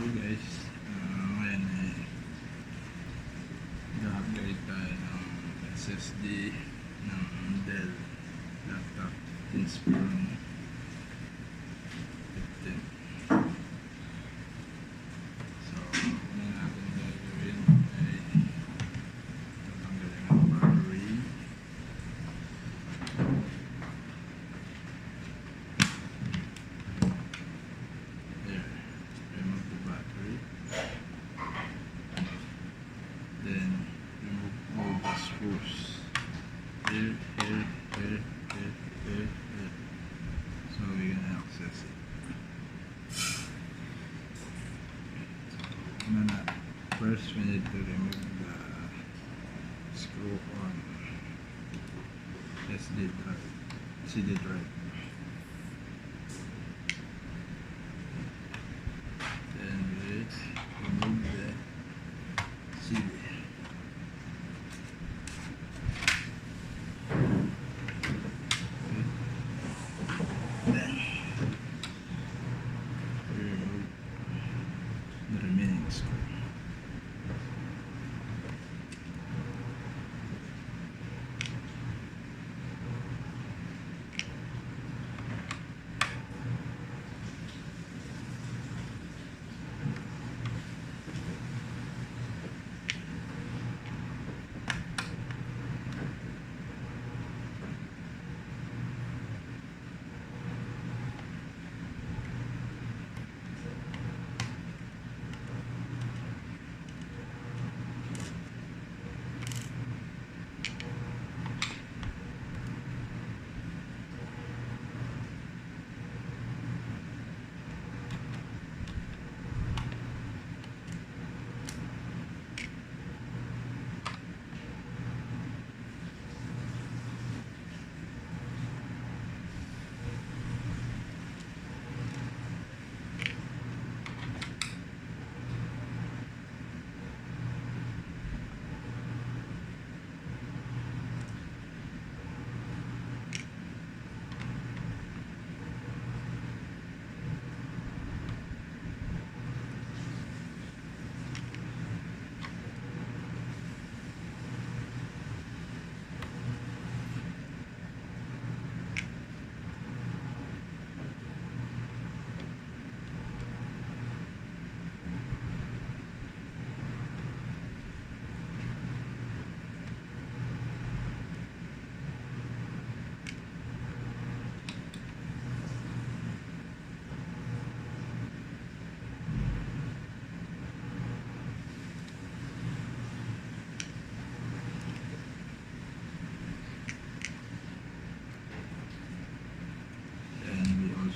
guys, ngayon ay nag-upgrade tayo ng SSD ng Dell laptop Inspiron 15. So, una natin gagawin ay tatanggalin ang battery. There, remove the battery. Then remove all the screws. Here. So we can access it. First we need to remove the screw on CD drive. Then we remove the CD. Then we remove the remaining screw.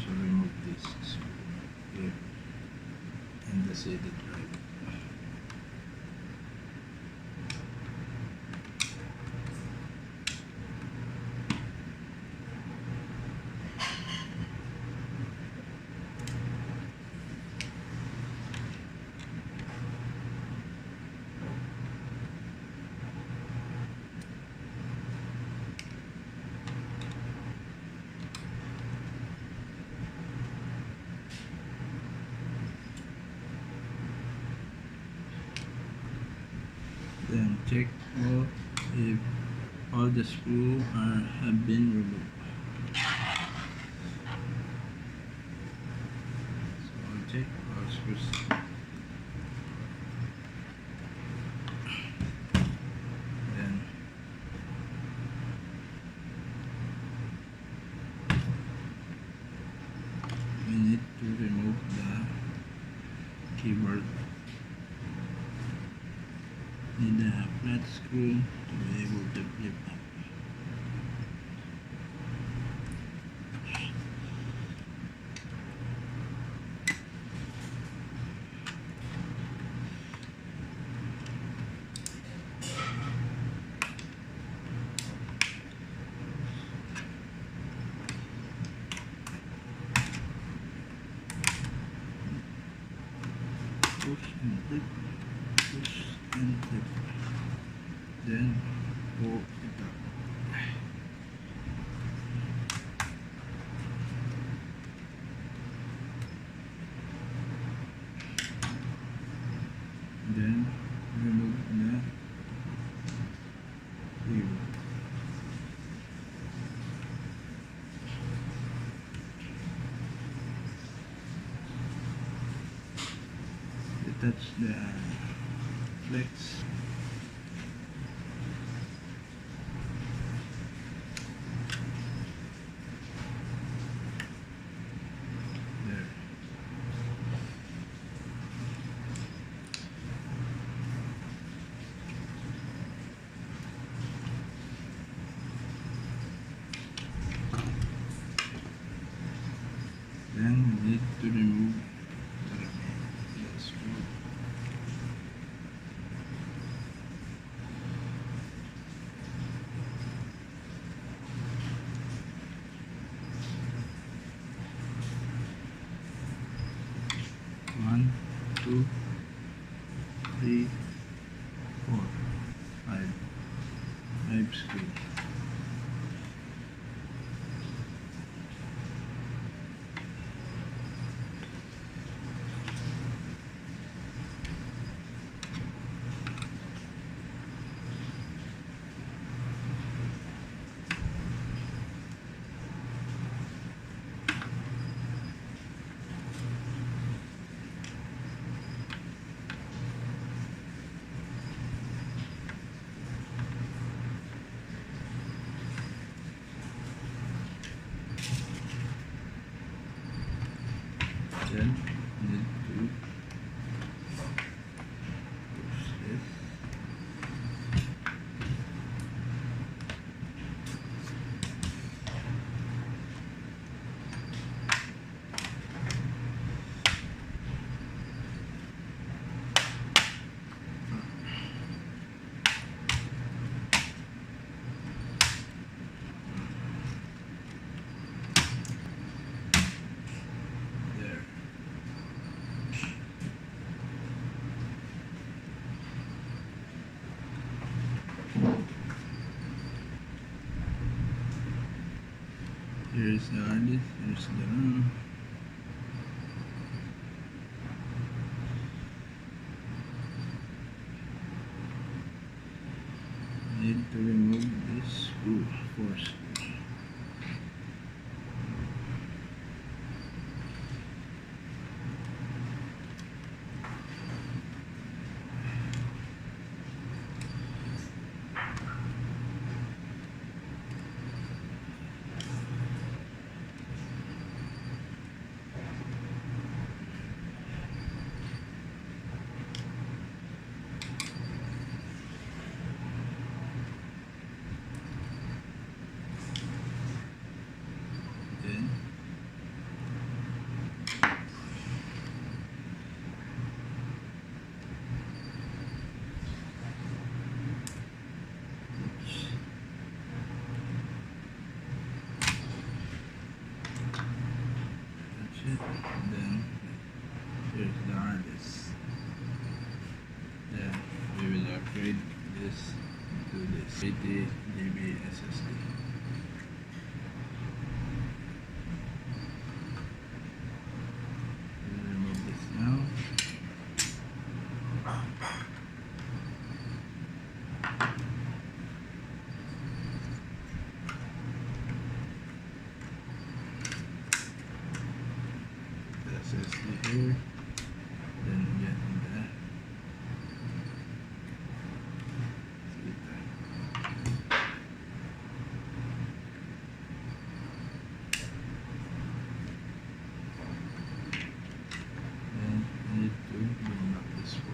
Remove this screw here and the CD drive. Then check if all the screws have been removed. So I'll check all screws. Then we need to remove the keyboard. Need a flat screw to be able to flip up. Push and flip. Push and flip. Then pull it up. attach the flex. There. Then we need to remove the screw. One, two, three, four, five screws. Then need to push this. There. Here's the harness, here's the ram. Need to remove this screw, four screws. Then that's it. Then here's the harness. Then we will upgrade this to this 80 GB SSD. We'll remove this now. The SSD here. Then get in there. Then need to bring up this one.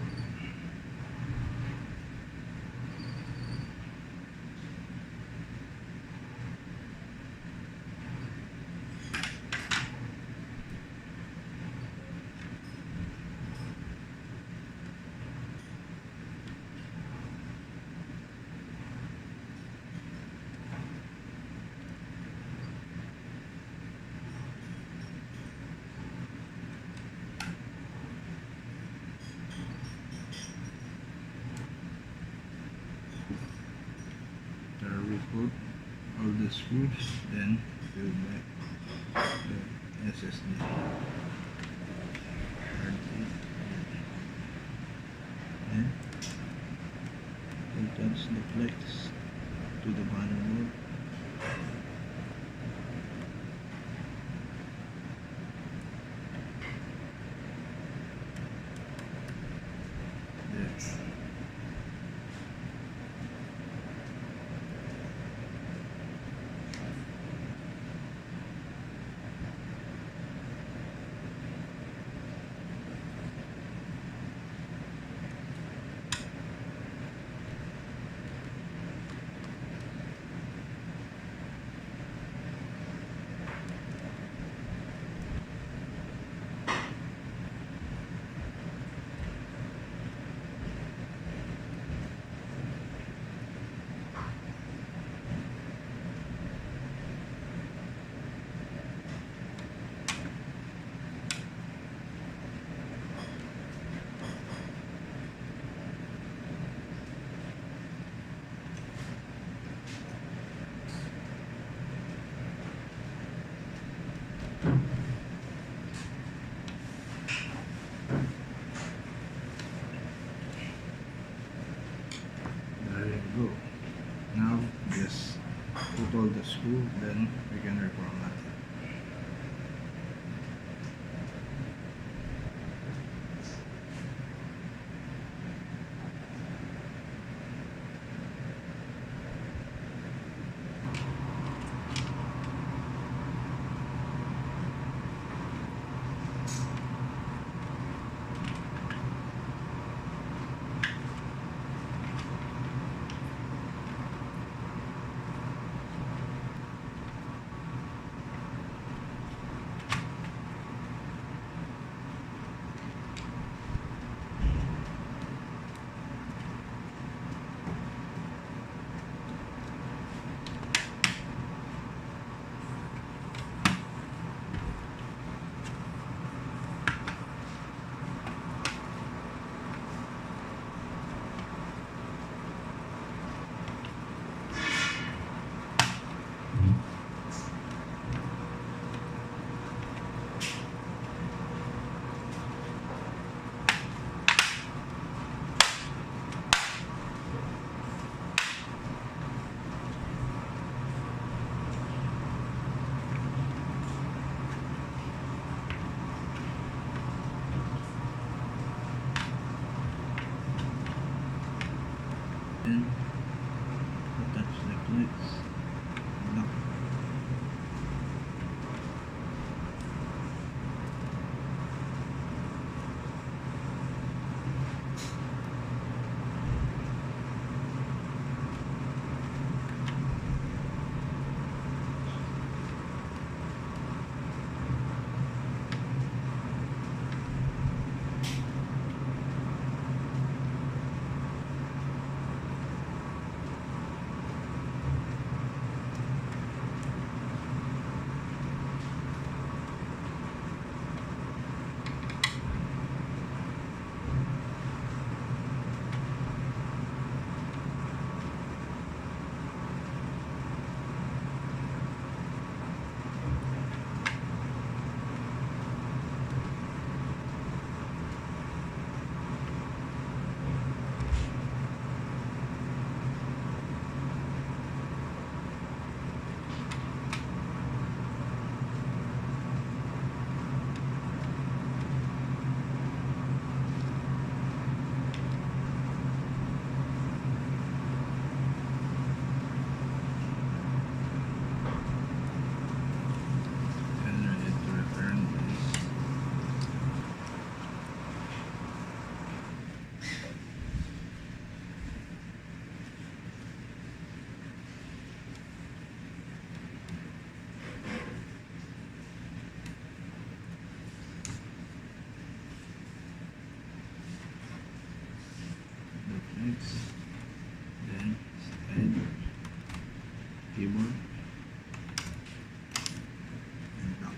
After we put all the screws, then fill back the SSD. Hard disk. Then attach the flex to the motherboard. school, then we can reform that. Then attach the clips. Lock. And ready to return this. The clips. Then slide keyboard and lock.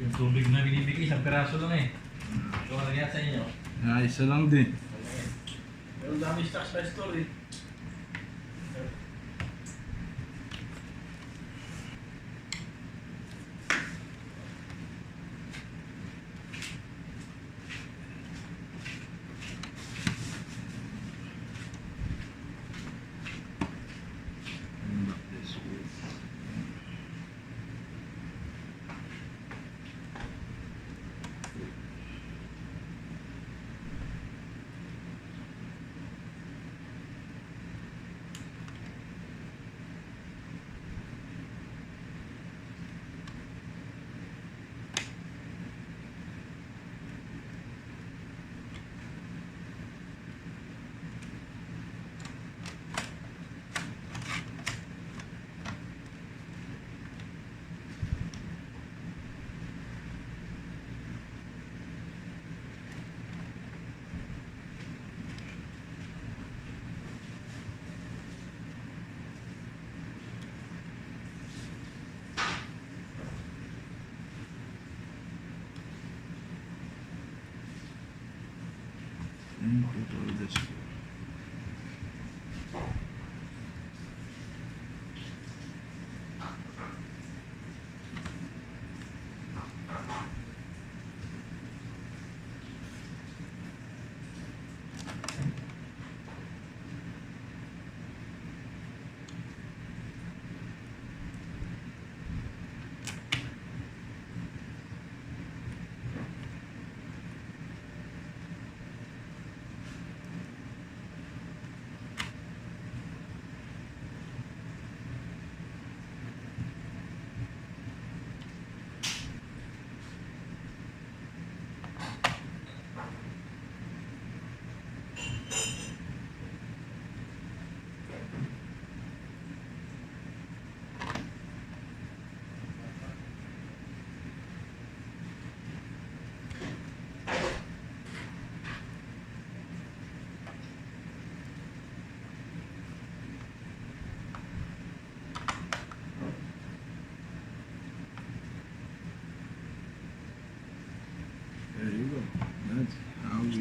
Yung tubig na binibigay, isang piraso lang eh. Ito ka nagyat sa inyo. Isa lang din. Pero dami stocks sa store eh. And lock this with.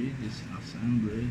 with this assembly